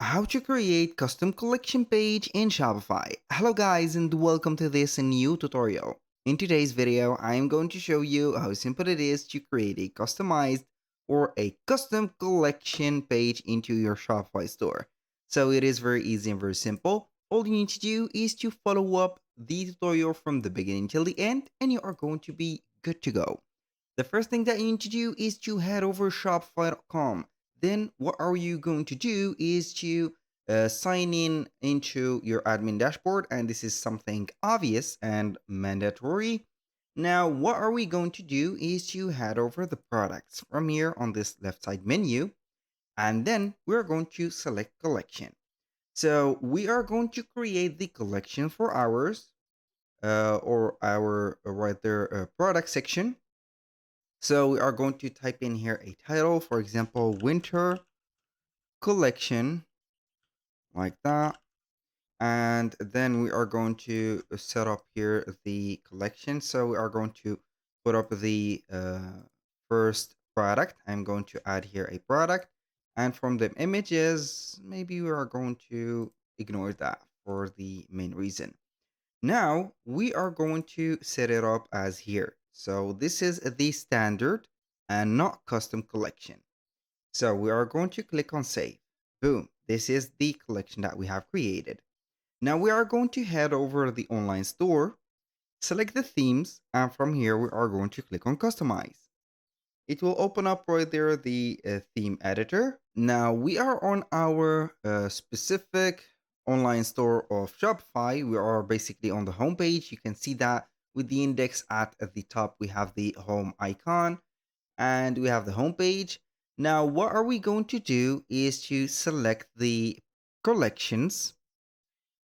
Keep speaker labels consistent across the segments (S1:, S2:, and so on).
S1: How to create custom collection page in Shopify. Hello guys and welcome to this new tutorial. In today's video, I am going to show you how simple it is to create a customized or a custom collection page into your Shopify store. So it is very easy and very simple. All you need to do is to follow up the tutorial from the beginning till the end and you are going to be good to go. The first thing that you need to do is to head over shopify.com. Then what are you going to do is to sign in into your admin dashboard, and this is something obvious and mandatory. Now what are we going to do is to head over the products from here on this left side menu, and then we're going to select collection. So we are going to create the collection for ours, or our right there product section. So we are going to type in here a title, for example, winter collection, like that. And then we are going to set up here the collection. So we are going to put up the first product. I'm going to add here a product. And from the images, maybe we are going to ignore that for the main reason. Now we are going to set it up as here. So this is the standard and not custom collection. So we are going to click on save. Boom. This is the collection that we have created. Now we are going to head over to the online store, select the themes, and from here we are going to click on customize. It will open up right there the theme editor. Now we are on our specific online store of Shopify. We are basically on the home page. You can see that with the index at the top, we have the home icon and we have the home page. Now, what are we going to do is to select the collections.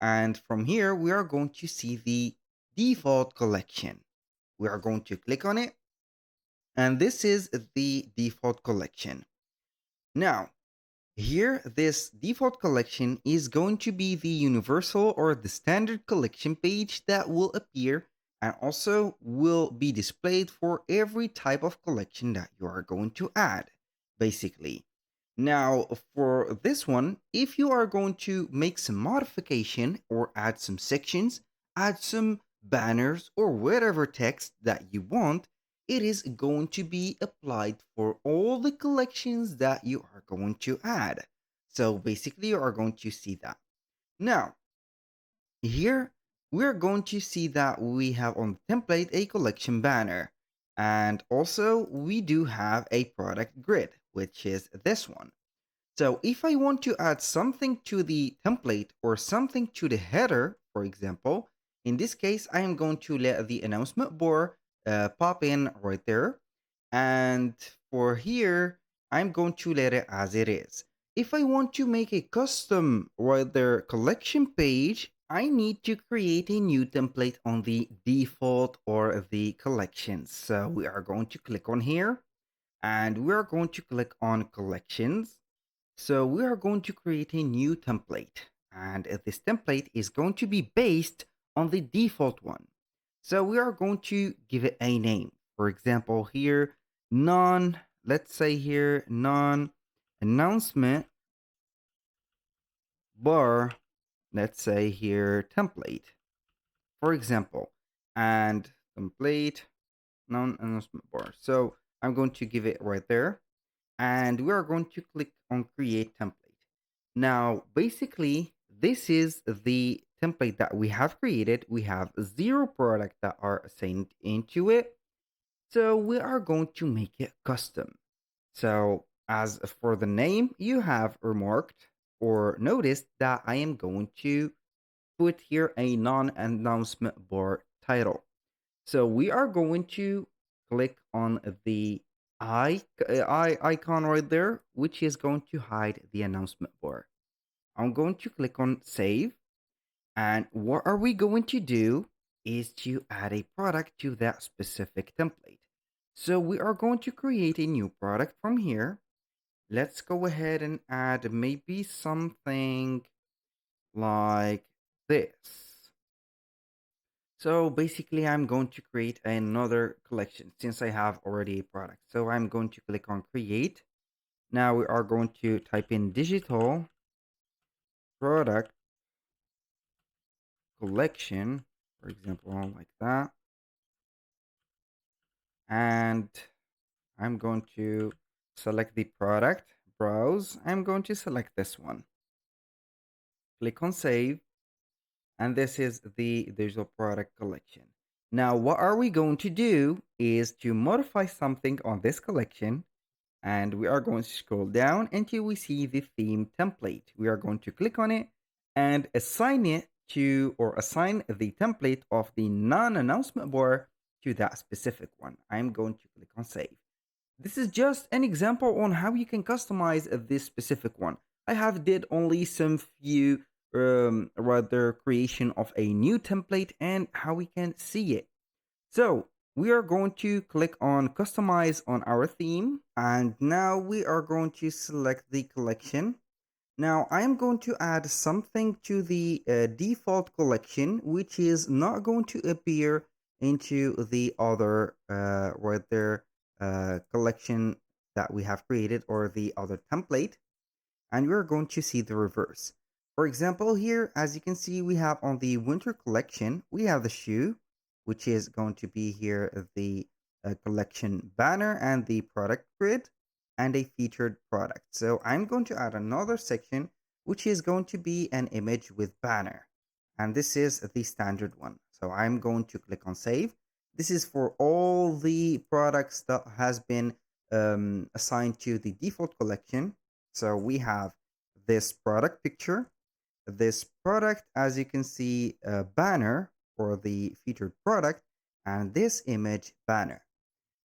S1: And from here, we are going to see the default collection. We are going to click on it. And this is the default collection. Now, here, this default collection is going to be the universal or the standard collection page that will appear and also will be displayed for every type of collection that you are going to add, basically. Now, for this one, if you are going to make some modification or add some sections, add some banners or whatever text that you want, it is going to be applied for all the collections that you are going to add. So basically, you are going to see that. Now, here we're going to see that we have on the template a collection banner. And also, we do have a product grid, which is this one. So if I want to add something to the template or something to the header, for example, in this case, I am going to let the announcement bar pop in right there. And for here, I'm going to let it as it is. If I want to make a custom right there collection page, I need to create a new template on the default or the collections. So we are going to click on here and we are going to click on collections. So we are going to create a new template, and this template is going to be based on the default one. So we are going to give it a name. For example, here, let's say here, non-announcement bar, let's say here, template, for example, and template, non-announcement bar. So I'm going to give it right there. And we are going to click on create template. Now, basically, this is the template that we have created. We have 0 products that are assigned into it. So we are going to make it custom. So as for the name, you have remarked or noticed that I am going to put here a non-announcement bar title. So we are going to click on the icon right there, which is going to hide the announcement bar. I'm going to click on save. And what are we going to do is to add a product to that specific template. So we are going to create a new product from here. Let's go ahead and add maybe something like this. So basically, I'm going to create another collection since I have already a product. So I'm going to click on create. Now we are going to type in digital product collection, for example, like that. And I'm going to select the product, browse. I'm going to select this one. Click on save. And this is the digital product collection. Now, what are we going to do is to modify something on this collection. And we are going to scroll down until we see the theme template. We are going to click on it and assign it to, or assign the template of the non-announcement bar to that specific one. I'm going to click on save. This is just an example on how you can customize this specific one. I have did only some few rather creation of a new template and how we can see it. So we are going to click on customize on our theme, and now we are going to select the collection. Now I am going to add something to the default collection, which is not going to appear into the other collection that we have created, or the other template, and we're going to see the reverse. For example, here, as you can see, we have on the winter collection, we have the shoe, which is going to be here the collection banner and the product grid and a featured product. So I'm going to add another section, which is going to be an image with banner. And this is the standard one. So I'm going to click on save. This is for all the products that has been assigned to the default collection. So we have this product picture, this product, as you can see, banner for the featured product, and this image banner.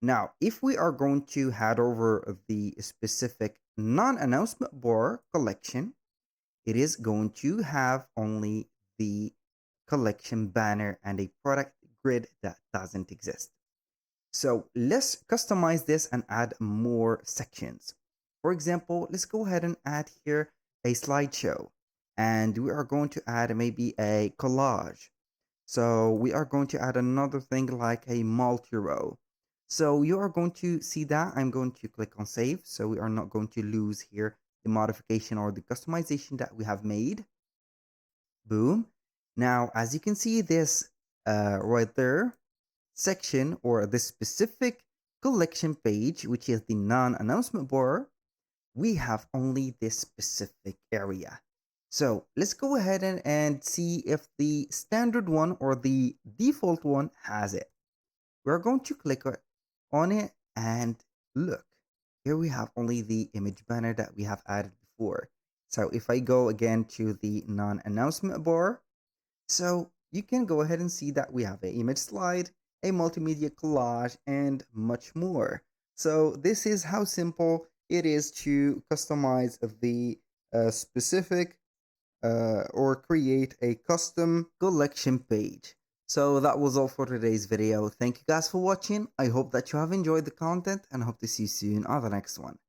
S1: Now, if we are going to head over the specific non-announcement bar collection, it is going to have only the collection banner and a product grid that doesn't exist. So let's customize this and add more sections. For example, let's go ahead and add here a slideshow, and we are going to add maybe a collage. So we are going to add another thing like a multi-row. So you are going to see that. I'm going to click on save, so we are not going to lose here the modification or the customization that we have made. Boom. Now, as you can see, this right there section, or the specific collection page, which is the non-announcement bar, we have only this specific area. So let's go ahead and see if the standard one or the default one has it. We're going to click on it, and look, here we have only the image banner that we have added before. So if I go again to the non-announcement bar, so you can go ahead and see that we have an image slide, a multimedia collage, and much more. So this is how simple it is to customize the specific or create a custom collection page. So that was all for today's video. Thank you guys for watching. I hope that you have enjoyed the content, and hope to see you soon on the next one.